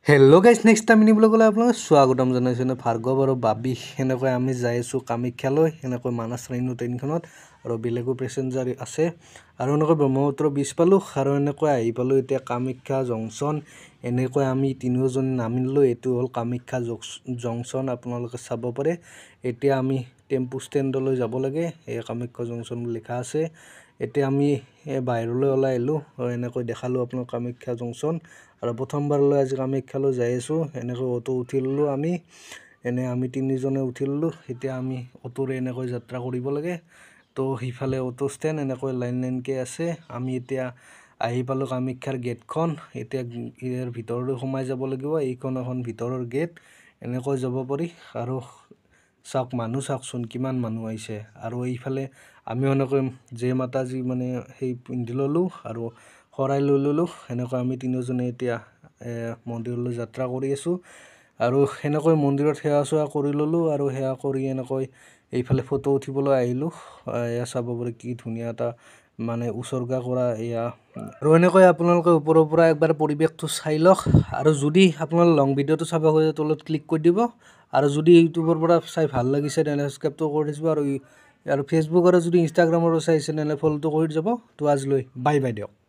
Hello' guys next time নিবলৈ গ'লে আপোনালোকে স্বাগতম জনাইছোঁ ভাৰ্গৱ আৰু বাবি সেনেকৈ আমি যাই আছোঁ কামাখ্যালৈ সেনেকৈ মানাছ ৰাইনো ট্ৰেইনখনত আৰু বেলেগো পেচেঞ্জাৰ আছে আৰু এনেকৈ ব্ৰহ্মপুত্ৰ ব্ৰীজ পালোঁ আৰু এনেকৈ আহি পালোঁ এতিয়া কামাখ্যা জংচন এনেকৈ আমি তিনিওজন নামিলোঁ। এইটো হ'ল কামাখ্যা জংচন আপোনালোকে চাব পাৰে। এতিয়া আমি টেম্পু ষ্টেণ্ডলৈ যাব লাগে। এই কামাখ্যা জংচন লিখা আছে। এতিয়া আমি বাহিৰলৈ ওলাই আহিলোঁ আৰু এনেকৈ দেখালোঁ আপোনাক কামাখ্যা জংচন আৰু প্ৰথমবাৰলৈ আজি কামাখ্যালৈ যাই আছোঁ। এনেকৈ অটো উঠি ল'লোঁ আমি তিনিজনে উঠি ল'লোঁ। এতিয়া আমি অটোৰে এনেকৈ যাত্ৰা কৰিব লাগে। তো সিফালে অটো ষ্টেণ্ড এনেকৈ লাইনকৈ আছে। আমি এতিয়া আহি পালোঁ কামাখ্যাৰ গেটখন। এতিয়া ইয়াৰ ভিতৰলৈ সোমাই যাব লাগিব। এইখন এখন ভিতৰৰ গেট এনেকৈ যাব পাৰি আৰু চাওক মানুহ চাওকচোন কিমান মানুহ আহিছে। আৰু এইফালে আমি এনেকৈ জয় মাতাজী মানে সেই পিন্ধি ল'লোঁ আৰু শৰাই লৈ ল'লোঁ। এনেকৈ আমি তিনিওজনে এতিয়া মন্দিৰলৈ যাত্ৰা কৰি আছোঁ আৰু সেনেকৈ মন্দিৰত সেৱা চেৱা কৰি ল'লোঁ আৰু সেৱা কৰি এনেকৈ এইফালে ফটো উঠিবলৈ আহিলোঁ। এয়া চাব পাৰে কি ধুনীয়া এটা মানে উচৰ্গা কৰা এয়া আৰু এনেকৈ আপোনালোকে ওপৰৰ পৰা একবাৰ পৰিৱেশটো চাই লওক। আৰু যদি আপোনালোকে লং ভিডিঅ'টো চাব খোজে তলত ক্লিক কৰি দিব আৰু যদি ইউটিউবৰ পৰা চাই ভাল লাগিছে তেনেহ'লে ছাবস্ক্ৰাইবটো কৰি দিব আৰু ফেচবুক আৰু যদি ইনষ্টাগ্ৰামৰ চাইছে তেনেহ'লে ফ'ল'টো কৰি যাব। তো আজিলৈ বাই বাই দিয়ক।